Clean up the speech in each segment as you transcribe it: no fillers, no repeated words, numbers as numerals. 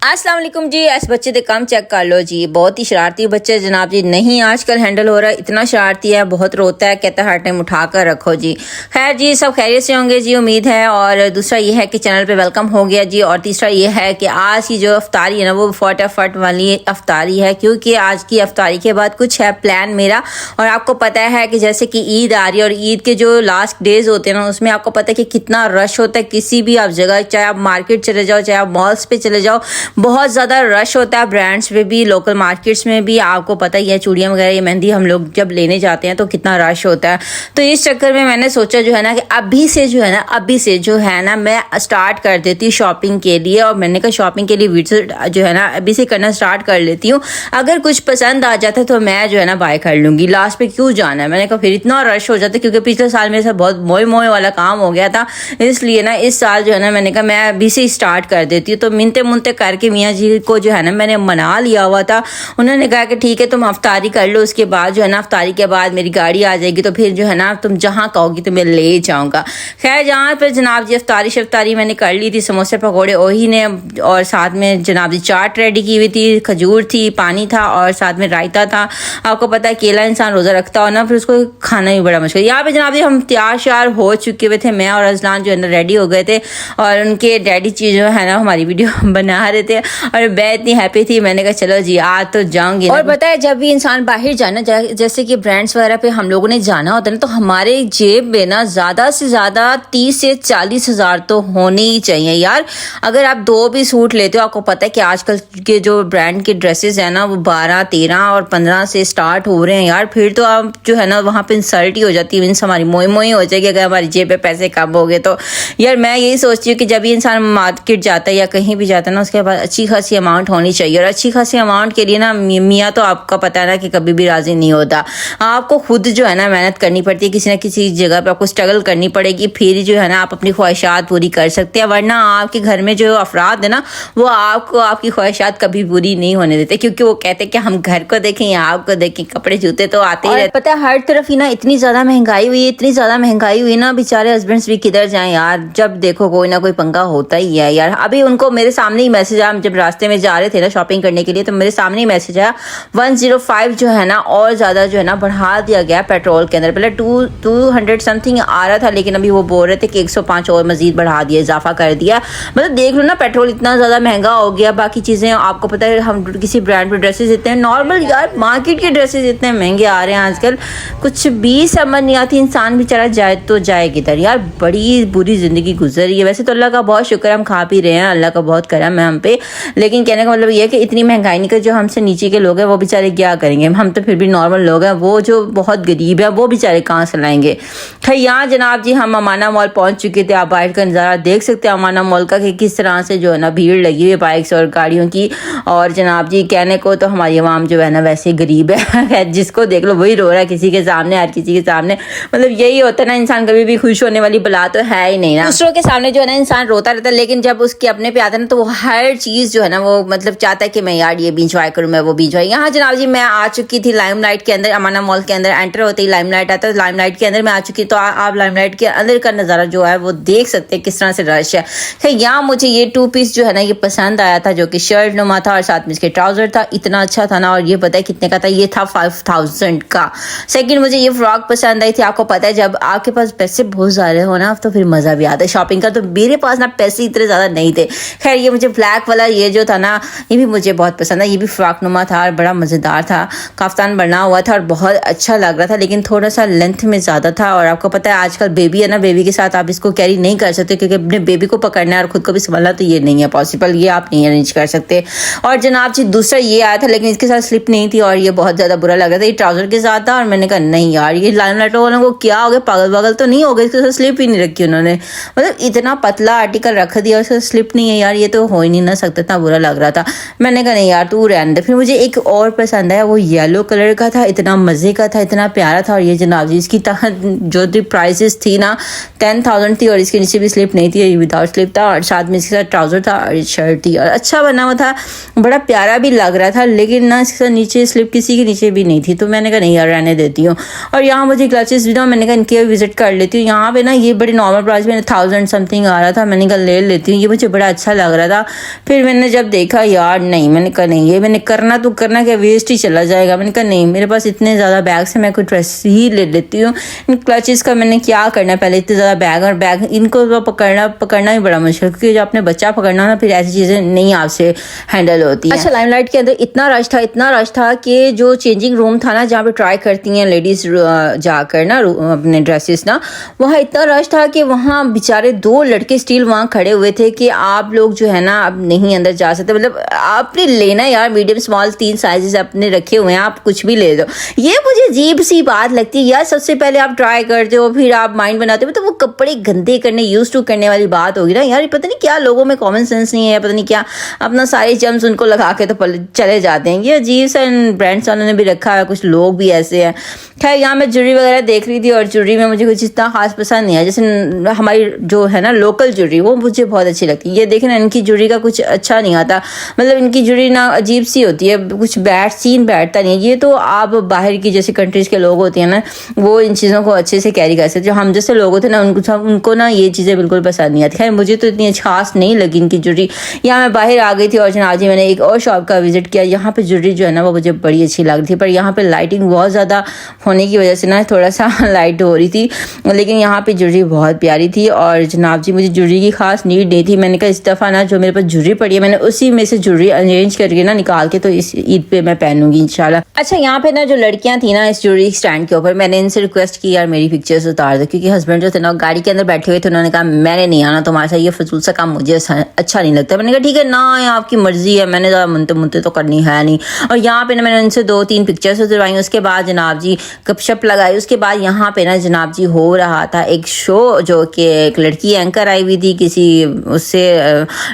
अस्सलाम वालेकुम जी। ऐसे बच्चे तो कम चेक कर लो जी, बहुत ही शरारती बच्चे जनाब जी, नहीं आजकल हैंडल हो रहा है, इतना शरारती है, बहुत रोता है, कहता है हर टाइम उठा कर रखो जी। खैर जी, सब खैरियत से होंगे जी, उम्मीद है। और दूसरा ये है कि चैनल पे वेलकम हो गया जी। और तीसरा ये है कि आज की जो अफ्तारी है ना, वो फटाफट वाली अफ्तारी है, क्योंकि आज की अफ्तारी के बाद कुछ है प्लान मेरा। और आपको पता है कि जैसे कि ईद आ रही है, और ईद के जो लास्ट डेज होते हैं ना, उसमें आपको पता है कि कितना रश होता है किसी भी आप जगह, चाहे आप मार्केट चले जाओ, चाहे आप मॉल्स पे चले जाओ, बहुत ज़्यादा रश होता है। ब्रांड्स पे भी, लोकल मार्केट्स में भी, आपको पता ही है चूड़ियाँ वगैरह, ये मेहंदी हम लोग जब लेने जाते हैं तो कितना रश होता है। तो इस चक्कर में मैंने सोचा जो है ना कि अभी से जो है ना मैं स्टार्ट कर देती हूँ शॉपिंग के लिए। और मैंने कहा शॉपिंग के लिए वीडियो जो है ना अभी से करना स्टार्ट कर लेती हूँ, अगर कुछ पसंद आ जाता है तो मैं जो है ना बाय कर लूँगी, लास्ट पे क्यों जाना है। मैंने कहा फिर इतना रश हो जाता है, क्योंकि पिछले साल मेरे साथ बहुत मोए वाला काम हो गया था, इसलिए ना इस साल जो है ना मैंने कहा मैं अभी से स्टार्ट कर देती हूँ। तो मिनते मुनते करके मियाँ जी को जो है ना मैंने मना लिया हुआ था। उन्होंने कहा कि ठीक है तुम अफ्तारी कर लो, उसके बाद जो है ना अफ्तारी के बाद मेरी गाड़ी आ जाएगी, तो फिर जो है ना तुम जहाँ कहोगी तो मैं ले जाऊँगा। खैर जहाँ पर जनाब जी अफ्तारी शफ्तारी मैंने कर ली थी, समोसे पकौड़े वही ने, और साथ में जनाब जी चाट रेडी की हुई थी, खजूर थी, पानी था, और साथ में रायता था। आपको पता है केला इंसान रोज़ा रखता हो ना, फिर उसको खाना भी बड़ा मुश्किल। यहाँ पे जनाब जी हम तैयार श्यार हो चुके हुए थे, मैं और अजलान जो है ना रेडी हो गए थे, और उनके डैडी जी जो है ना हमारी वीडियो बना रहे थे, और मैं इतनी हैप्पी थी, मैंने कहा चलो जी आज तो जाऊंगी। और पता है जब भी इंसान बाहर जाना, जैसे कि ब्रांड्स वगैरह पे हम लोगों ने जाना होता है ना, तो हमारे जेब में ना ज़्यादा से ज़्यादा 30 से 40 हज़ार तो होने ही चाहिए यार। अगर आप 2 भी सूट लेते हो, आपको पता है कि आजकल के जो ब्रांड के ड्रेसेस है ना, वो 12, 13 और 15 से स्टार्ट हो रहे हैं यार। फिर तो आप जो है ना वहाँ पे इंसल्ट ही हो जाती है, मीन्स हमारी मोई हो जाएगी अगर हमारी जेब पे पैसे कम हो गए तो। यार मैं यही सोचती हूँ कि जब भी इंसान मार्केट जाता है या कहीं भी जाता है ना, उसके बाद अच्छी खासी अमाउंट होनी चाहिए। और अच्छी खासी अमाउंट के लिए ना मियाँ तो आपका पता है ना कि कभी भी राजी नहीं होता, आपको खुद जो है ना मेहनत करनी पड़ती है, किसी ना किसी जगह पे आपको स्ट्रगल करनी पड़ेगी, फिर जो है ना आप अपनी ख्वाहिशात पूरी कर सकते हैं। वरना आपके घर में जो अफराद है ना, वो आपको आपकी ख्वाहिशात कभी पूरी नहीं होने देते, क्योंकि वो कहते हैं कि हम घर को देखें या आपको देखें, कपड़े जूते तो आते ही रहते। पता है हर तरफ ही ना इतनी ज़्यादा महंगाई हुई है, इतनी ज़्यादा महंगाई हुई ना, बेचारे हस्बैंड्स भी किधर जाएं यार, जब देखो कोई ना कोई पंगा होता ही है यार। अभी उनको मेरे सामने ही मैसेज आया, जब रास्ते में जा रहे थे ना शॉपिंग करने के लिए, तो मेरे सामने ही मैसेज आया 105 जो है ना और ज़्यादा जो है ना बढ़ा दिया गया पेट्रोल के अंदर। पहले 200 समथिंग आ रहा था, लेकिन अभी वो बोल रहे थे कि 105 और मजीद बढ़ा दिया, इजाफा कर दिया। मतलब देख लो ना, पेट्रोल इतना ज़्यादा महंगा हो गया, बाकी चीज़ें आपको पता है, हम किसी ब्रांड पे ड्रेसेस इतने नॉर्मल यार, मार्केट के ड्रेसेस इतने महंगे आ रहे हैं आजकल, कुछ भी समझ नहीं आती इंसान बेचारा जाए तो जाए किधर यार। बड़ी बुरी ज़िंदगी गुजर रही है। वैसे तो अल्लाह का बहुत शुक्र, हम खा पी रहे हैं, अल्लाह का बहुत करम है हम पे, लेकिन कहने का मतलब ये है कि इतनी महंगाई नहीं, कर जो हमसे नीचे के लोग हैं वो बेचारे क्या करेंगे, हम तो फिर भी नॉर्मल लोग हैं, वो जो बहुत गरीब है वो बेचारे कहाँ से लाएंगे। खैर यहाँ जनाब जी हम अमाना मॉल पहुंच चुके थे, आप बाहर का नज़ारा देख सकते हैं अमाना मॉल का, कि किस तरह से जो है ना भीड़ लगी हुई है बाइक्स और गाड़ियों की। और जनाब जी कहने को तो हमारी आवाम जो है ना वैसे गरीब है जिसको देख लो वही रो रहा है किसी के सामने, हर किसी के सामने। मतलब यही होता है ना, इंसान कभी भी खुश होने वाली बला तो है ही नहीं ना, दूसरों के सामने जो है ना इंसान रोता रहता है, लेकिन जब उसके अपने पे आता है ना, तो वो हर चीज़ जो है ना वो मतलब चाहता है कि मैं यार ये भी इंजॉय करूँ, मैं वो भी इंजॉय। यहाँ जनाब जी मैं आ चुकी थी लाइमलाइट के अंदर, अमाना मॉल के अंदर एंटर होते ही लाइमलाइट आता है, लाइमलाइट के अंदर मैं आ चुकी। तो आप लाइमलाइट के अंदर का नज़ारा जो है वो देख सकते हैं किस तरह से रश है। खैर यहाँ मुझे ये 2 पीस जो है ना ये पसंद आया था, जो कि शर्ट नुमा था और साथ में इसके ट्राउज़र था, इतना अच्छा था ना। और ये पता है कितने का था, ये था 5000 का। सेकंड मुझे ये फ्रॉक पसंद आई थी। आपको पता है जब आपके पास पैसे बहुत ज़्यादा हो ना तो फिर मज़ा भी आता है शॉपिंग का, तो मेरे पास ना पैसे इतने ज़्यादा नहीं थे। खैर ये मुझे ब्लैक वाला ये जो था ना, ये भी मुझे बहुत पसंद है, ये भी फ्रॉक नुमा था और बड़ा मज़ेदार था, काफ्तान बना हुआ था और बहुत अच्छा लग रहा था, लेकिन थोड़ा सा लेंथ में ज़्यादा था। और आपको पता है आजकल बेबी है ना, बेबी के साथ आप इसको कैरी नहीं कर सकते, क्योंकि अपने बेबी को पकड़ना है और खुद को भी संभालना, तो ये नहीं है पॉसिबल, ये आप नहीं अरेंज कर सकते। और जनाब जी दूसरा ये आया था, लेकिन इसके साथ स्लिप नहीं थी और ये बहुत ज़्यादा बुरा लग रहा था, ये ट्राउज़र के साथ था। और मैंने कहा नहीं यार ये लाइमलाइट वालों को क्या हो गया, पागल वागल तो नहीं हो गए, इसके साथ स्लिप ही नहीं रखी उन्होंने, मतलब इतना पतला आर्टिकल रख दिया और उसका स्लिप नहीं है यार, ये तो हो ही नहीं ना सकता, इतना बुरा लग रहा था। मैंने कहा नहीं यार तू रहने दे। फिर मुझे एक और पसंद आया, वो येलो कलर का था, इतना मज़े का था, इतना प्यारा था। और ये जनाब जी इसकी जो प्राइसेस थी ना 10,000 थी, और इसके नीचे भी स्लिप नहीं थी, ये विदाउट स्लिप था, और साथ में इसके साथ ट्राउज़र था और शर्ट थी, और अच्छा बना हुआ था, बड़ा प्यारा भी लग रहा था, लेकिन ना इसके साथ नीचे स्लिप किसी के नीचे भी नहीं थी। तो मैंने कहा नहीं यार रहने देती हूँ। और यहाँ मुझे क्लचेस भी ना, मैंने कहा इनके विजिट कर लेती हूँ। यहाँ पे ना ये बड़े नॉर्मल प्राइस में 1000 समथिंग आ रहा था, मैंने कहा ले लेती हूँ, ये मुझे बड़ा अच्छा लग रहा था। फिर फिर मैंने जब देखा यार नहीं, मैंने कहा नहीं, ये मैंने करना तो करना क्या, वेस्ट ही चला जाएगा। मैंने कहा नहीं, मेरे पास इतने ज़्यादा बैग्स हैं, मैं कोई ड्रेस ही ले लेती हूँ। इन क्लचेस का मैंने क्या करना है, पहले इतने ज़्यादा बैग और बैग इनको तो पकड़ना भी बड़ा मुश्किल, क्योंकि जब आपने बच्चा पकड़ना ना, फिर ऐसी चीज़ें नहीं आपसे हैंडल होती है। अच्छा, लाइमलाइट के अंदर इतना रश था कि जो चेंजिंग रूम था ना, जहाँ पे ट्राई करती हैं लेडीज जाकर ना अपने ड्रेसेस ना, वहाँ इतना रश था कि वहाँ बेचारे 2 लड़के स्टिल वहाँ खड़े हुए थे कि आप लोग जो है ना अब नहीं अंदर जा सकते। मतलब आपने लेना यार, मीडियम स्मॉल 3 साइजेस अपने रखे हुए हैं, आप कुछ भी ले दो। ये मुझे अजीब सी बात लगती है यार। सबसे पहले आप ट्राई करते हो, फिर आप माइंड बनाते हो, तो वो कपड़े गंदे करने यूज टू करने वाली बात होगी ना यार। पता नहीं क्या लोगों में कॉमन सेंस नहीं है, पता नहीं क्या अपना सारे जम्स उनको लगा के तो चले जाते हैं। ये अजीब सा ब्रांड्स वालों ने भी रखा है, कुछ लोग भी ऐसे हैं। खैर, यहाँ मैं ज्वेलरी वगैरह देख रही थी और ज्वेलरी में मुझे कुछ इतना खास पसंद नहीं है। जैसे हमारी जो है ना लोकल ज्वेलरी, वो मुझे बहुत अच्छी लगती है। ये देखें ना, इनकी ज्वेलरी का कुछ अच्छा नहीं आता, मतलब इनकी ज्वेलरी ना अजीब सी होती है, कुछ बैठता नहीं है। ये तो आप बाहर की जैसे कंट्रीज के लोग होते हैं ना, वो इन चीज़ों को अच्छे से कैरी कर सकते। जो हम जैसे लोग होते हैं ना, उनको ना ये चीज़ें बिल्कुल पसंद नहीं आती। खैर, मुझे तो इतनी खास नहीं लगी इनकी ज्वेलरी। यहाँ मैं बाहर आ गई थी और जनाब जी मैंने एक और शॉप का विजिट किया। यहाँ पे ज्वेलरी जो है ना वो मुझे बड़ी अच्छी लग रही थी, पर यहाँ पे लाइटिंग बहुत ज़्यादा होने की वजह से ना थोड़ा सा लाइट हो रही थी, लेकिन यहाँ पे ज्वेलरी बहुत प्यारी थी। और जनाब जी, मुझे ज्वेलरी की खास नीड नहीं थी। मैंने कहा इस दफ़ा ना जो मेरे पास ज्वेलरी पड़ी है, मैंने उसी में से ज्वेलरी अरेंज करके ना निकाल के तो इस ईद पे मैं पहनूंगी इंशाल्लाह। अच्छा, यहाँ पे ना जो लड़कियां थी ना इस ज्वेलरी स्टैंड के ऊपर, मैंने इनसे रिक्वेस्ट की यार मेरी पिक्चर्स उतार दो, क्योंकि हस्बैंड जो थे ना गाड़ी के अंदर बैठे हुए थे, उन्होंने कहा मैंने नहीं आना तुम्हारे साथ, ये फजूल सा काम मुझे अच्छा नहीं लगता। मैंने कहा ठीक है ना, आपकी मर्जी है, मैंने ज़्यादा मुनते तो करनी है नहीं। और यहाँ पे ना मैंने उनसे 2-3 पिक्चर्स उतरवाई। उसके बाद जनाब जी गपशप लगाई। उसके बाद यहाँ पे ना जनाब जी हो रहा था एक शो, जो कि एक लड़की एंकर आई हुई थी किसी उससे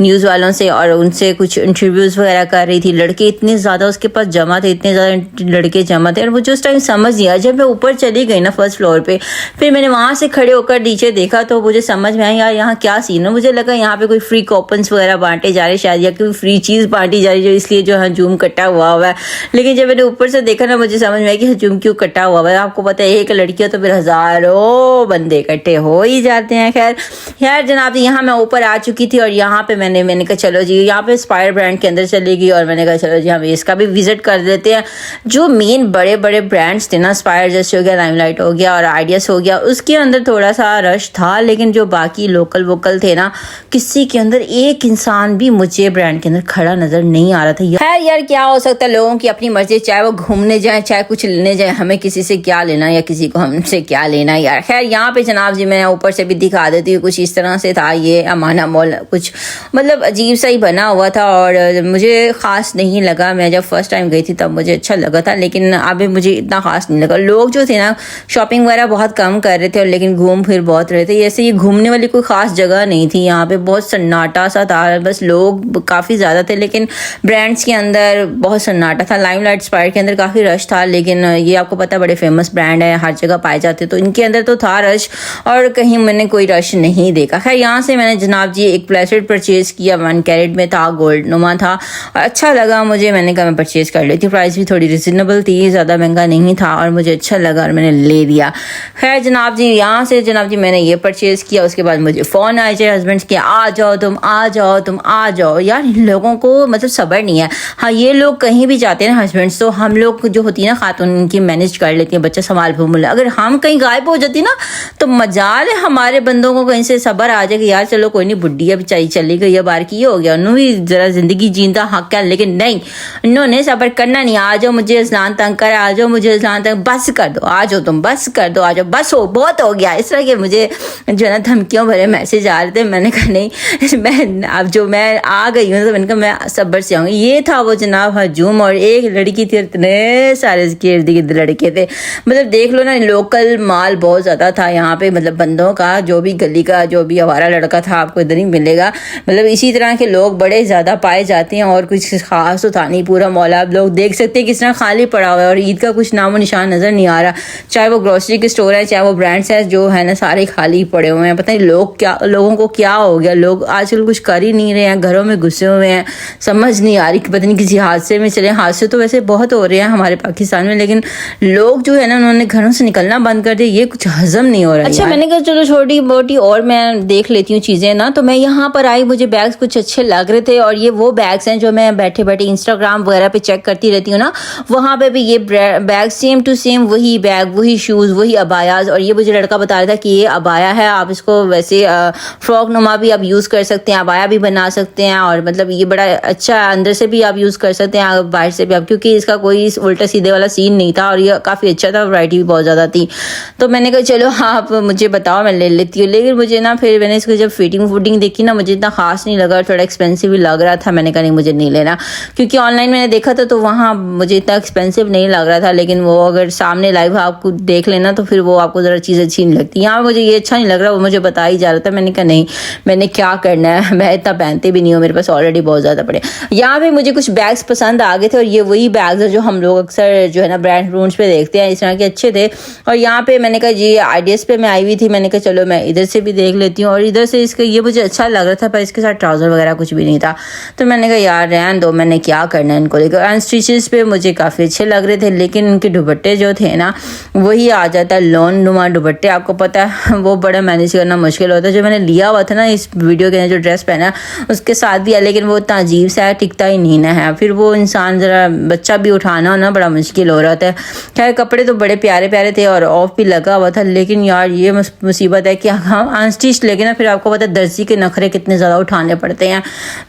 न्यूज़ वालों से, और उनसे कुछ इंटरव्यूज़ वगैरह कर रही थी। लड़के इतने ज़्यादा उसके पास जमा थे, इतने ज़्यादा लड़के जमा थे, और मुझे उस टाइम समझ नहीं आया। जब मैं ऊपर चली गई ना फर्स्ट फ्लोर पे, फिर मैंने वहाँ से खड़े होकर नीचे देखा तो मुझे समझ में आया यार यहाँ क्या सीन है। मुझे लगा यहाँ पे कोई फ्री कूपन्स वगैरह बांटे जा रहे शायद, या कोई फ्री चीज़ बांटी जा रही जो इसलिए जो हजूम कटा हुआ है। लेकिन जब मैंने ऊपर से देखा ना, मुझे समझ में आया कि हजूम क्यों कटा हुआ है। आपको पता है एक लड़की हो तो फिर हज़ारों बंदे इकट्ठे हो ही जाते हैं। खैर जनाब जी, यहाँ मैं ऊपर आ चुकी थी और यहाँ पे मैंने कहा चलो जी, यहाँ पे स्पायर ब्रांड के अंदर चली गई और मैंने कहा चलो जी हम इसका भी विजिट कर देते हैं। जो मेन बड़े बड़े ब्रांड्स थे ना, स्पायर जैसे हो गया, लाइमलाइट हो गया और आइडियास हो गया, उसके अंदर थोड़ा सा रश था। लेकिन जो बाकी लोकल वोकल थे ना, किसी के अंदर एक इंसान भी मुझे ब्रांड के अंदर खड़ा नजर नहीं आ रहा था। खैर यार, क्या हो सकता है, लोगों की अपनी मर्जी, चाहे वो घूमने जाए चाहे कुछ लेने जाए, हमें किसी से क्या लेना या किसी को हमसे क्या लेना यार। खैर, यहाँ पे जनाब जी मैं ऊपर से भी दिखा देती हूँ, कुछ इस तरह से था ये अमाना मॉल, कुछ मतलब अजीब सा ही बना हुआ था और मुझे खास नहीं लगा। मैं जब फर्स्ट टाइम गई थी तब मुझे अच्छा लगा था, लेकिन अभी मुझे इतना खास नहीं लगा। लोग जो थे ना शॉपिंग वगैरह बहुत कम कर रहे थे, और लेकिन घूम फिर बहुत रहे थे। जैसे ये घूमने वाली कोई खास जगह नहीं थी, यहाँ पे बहुत सन्नाटा सा था, बस लोग काफ़ी ज़्यादा थे, लेकिन ब्रांड्स के अंदर बहुत सन्नाटा था। लाइमलाइट स्पायर के अंदर काफ़ी रश था, लेकिन ये आपको पता है बड़े फेमस ब्रांड है, हर जगह पाए जाते, तो इनके अंदर तो था रश और कहीं मैंने कोई रश नहीं देखा। खैर, यहाँ से मैंने जनाब जी एक ब्रेसलेट परचेज़ किया, 1 कैरेट में था, गोल्ड नुमा था और अच्छा लगा मुझे। मैंने कहा मैं परचेज़ कर लेती हूँ, प्राइस भी थोड़ी रिजनेबल थी, ज़्यादा महंगा नहीं था और मुझे अच्छा लगा और मैंने ले लिया। खैर जनाब जी, यहाँ से जनाब जी मैंने ये परचेज़ किया। उसके बाद मुझे फ़ोन आए थे हस्बैंड के, आ जाओ तुम, आ जाओ तुम, आ जाओ। यार इन लोगों को मतलब सब्र नहीं है। हाँ, ये लोग कहीं भी जाते हैं ना हस्बैंड्स, तो हम लोग जो होती है ना खातून, इनकी मैनेज कर लेती हैं, बच्चा संभाल फूल। अगर हम कहीं गायब हो जाती ना तो मजाल है हमारे बंदों को कहीं से सब्र आ जाए कि यार चलो कोई नहीं, बुढ़ी अब चली गई, बार की हो गया, उन्होंने भी जरा जिंदगी जीता हक है। लेकिन नहीं, इन्होंने सब्र करना नहीं। आ जाओ मुझे इस्लान तंग कर, आ जाओ मुझे इस्लान तंग, बस कर दो, आ जाओ तुम, बस कर दो, आ जाओ, बस हो, बहुत हो गया। इस तरह के मुझे जो है ना धमकियों भरे मैसेज आ रहे थे। मैंने कहा नहीं, मैं अब जो मैं आ गई हूँ तो मैंने कहा मैं सब्र से आऊँगी। ये था वो जनाब हजूम, और एक लड़की थी, इतने सारे इर्द गिर्द लड़के थे। मतलब देख लो ना, लोकल माल बहुत ज़्यादा था यहाँ पे, मतलब बंदों का, जो भी गली का जो भी आवारा लड़का था आपको इधर ही मिलेगा। मतलब इसी तरह के लोग बड़े ज़्यादा पाए जाते हैं और कुछ खास तो था नहीं। पूरा मॉल आप लोग देख सकते हैं किस तरह खाली पड़ा हुआ है और ईद का कुछ नामो निशान नज़र नहीं आ रहा। चाहे वो ग्रोसरी के स्टोर है, चाहे वो ब्रांड्स है, जो है ना सारे खाली पड़े हुए हैं। पता नहीं लोगों को क्या हो गया, लोग आजकल कुछ कर ही नहीं रहे हैं, घरों में घुसे हुए हैं। समझ नहीं आ रही कि पता नहीं किसी हादसे में चले। हादसे तो वैसे बहुत हो रहे हैं हमारे पाकिस्तान में, लेकिन लोग जो है ना उन्होंने घरों से निकलना बंद कर दिया, ये कुछ हजम नहीं हो रहा। अच्छा, मैंने कहा चलो छोटी मोटी और मैं देख लेती हूँ चीज़ें ना, तो मैं यहाँ पर आई, मुझे बैग्स कुछ अच्छे अच्छे लग रहे थे। और ये वो बैग्स हैं जो मैं बैठे बैठे इंस्टाग्राम वगैरह पे चेक करती रहती हूँ ना, वहाँ पे भी ये बैग सेम टू सेम वही बैग, वही शूज़, वही अबायाज। और ये मुझे लड़का बता रहा था कि ये अबाया है, आप इसको वैसे फ्रॉक नुमा भी आप यूज़ कर सकते हैं, अबाया भी बना सकते हैं, और मतलब ये बड़ा अच्छा है, अंदर से भी आप यूज़ कर सकते हैं, बाहर से भी आप, क्योंकि इसका कोई उल्टा सीधे वाला सीन नहीं था और ये काफ़ी अच्छा था, वैरायटी भी बहुत ज़्यादा थी। तो मैंने कहा चलो आप मुझे बताओ, मैं ले लेती हूँ। लेकिन मुझे ना फिर मैंने इसको जब फिटिंग देखी ना, मुझे इतना खास नहीं लगा, थोड़ा एक्सपेंसिव भी लग रहा था। मैंने कहा नहीं मुझे नहीं लेना, क्योंकि ऑनलाइन मैंने देखा था तो वहाँ मुझे इतना एक्सपेंसिव नहीं लग रहा था, लेकिन वो अगर सामने लाइव आपको देख लेना तो फिर वो आपको ज़रा चीज़ अच्छी नहीं लगती। यहाँ मुझे ये अच्छा नहीं लग रहा, वो मुझे बता ही जा रहा था। मैंने कहा नहीं, मैंने क्या करना है, मैं इतना पहनते भी नहीं हूँ, मेरे पास ऑलरेडी बहुत ज़्यादा पड़े। यहाँ पे मुझे कुछ बैग्स पसंद आ गए थे, और ये वही बैग्स है जो हम लोग अक्सर जो है ना ब्रांड रूम्स पे देखते हैं, इस तरह के अच्छे थे। और यहाँ पे मैंने कहा जी आईडीएस पे मैं आई हुई थी, मैंने कहा चलो मैं इधर से भी देख लेती हूँ। और इधर से इसका ये मुझे अच्छा लग रहा था, पर इसके साथ ट्राउज़र वगैरह कुछ भी नहीं था। तो मैंने कहा यार रहने दो, मैंने क्या करना है इनको लेकर। अनस्टिचेस पे मुझे काफ़ी अच्छे लग रहे थे, लेकिन उनके दुपट्टे जो थे ना, वही आ जाता है लॉन नुमा दुपट्टे, आपको पता है वो बड़ा मैनेज करना मुश्किल होता है। जो मैंने लिया हुआ था ना इस वीडियो के जो ड्रेस पहना उसके साथ भी है, लेकिन वो इतना अजीब सा है, टिकता ही नहीं ना है। फिर वो इंसान ज़रा बच्चा भी उठाना हो ना बड़ा मुश्किल हो रहा था। खैर कपड़े तो बड़े प्यारे प्यारे थे और ऑफ भी लगा हुआ था, लेकिन यार ये मुसीबत है कि हम अनस्टिच लेके ना, फिर आपको पता है दर्जी के नखरे कितने ज़्यादा उठाने पड़ते हैं।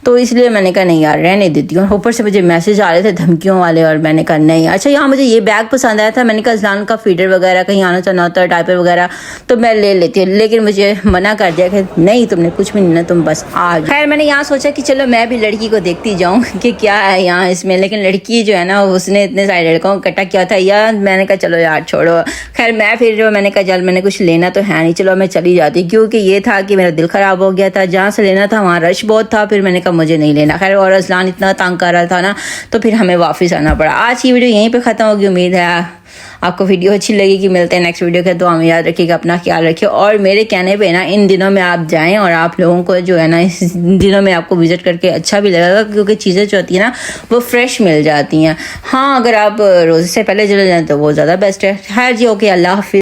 तो इसलिए मैंने कहा नहीं यार रहने देती हूँ। ऊपर से मुझे मैसेज आ रहे थे धमकियों वाले, और मैंने कहा नहीं। अच्छा यहाँ मुझे ये बैग पसंद आया था, मैंने कहा अज़लान का फीडर वगैरह कहीं आना जाना होता है, डायपर वगैरह, तो मैं ले लेती हूँ, लेकिन मुझे मना कर दिया कि नहीं तुमने कुछ भी नहीं लेना, तुम बस आ। खैर मैंने यहाँ सोचा कि चलो मैं भी लड़की को देखती जाऊँ कि क्या है यहाँ इसमें, लेकिन लड़की जो है ना उसने इतने सारे लड़कों को इकट्ठा किया था यार। मैंने कहा चलो यार छोड़ो। खैर मैं फिर जो मैंने कहा चल मैंने कुछ लेना तो है नहीं, चलो मैं चली जाती, क्योंकि ये था कि मेरा दिल ख़राब हो गया था, जहाँ से लेना था वहाँ रश बहुत था। फिर मैंने कहा मुझे नहीं लेना। खैर और अज़लान इतना तंग कर रहा था ना, तो फिर हमें वापस आना पड़ा। आज की वीडियो यहीं पे ख़त्म होगी। उम्मीद है आपको वीडियो अच्छी लगेगी। मिलते हैं नेक्स्ट वीडियो के। तो हमें याद रखिएगा, अपना ख्याल रखिए, और मेरे कहने पे ना इन दिनों में आप जाएं, और आप लोगों को जो है ना इस दिनों में आपको विजिट करके अच्छा भी लगेगा, क्योंकि चीज़ें जो होती है ना वो फ्रेश मिल जाती हैं। हाँ अगर आप रोज़े से पहले चले जाएँ तो वो ज़्यादा बेस्ट है। खैर जी ओके, अल्लाह हाफिज़।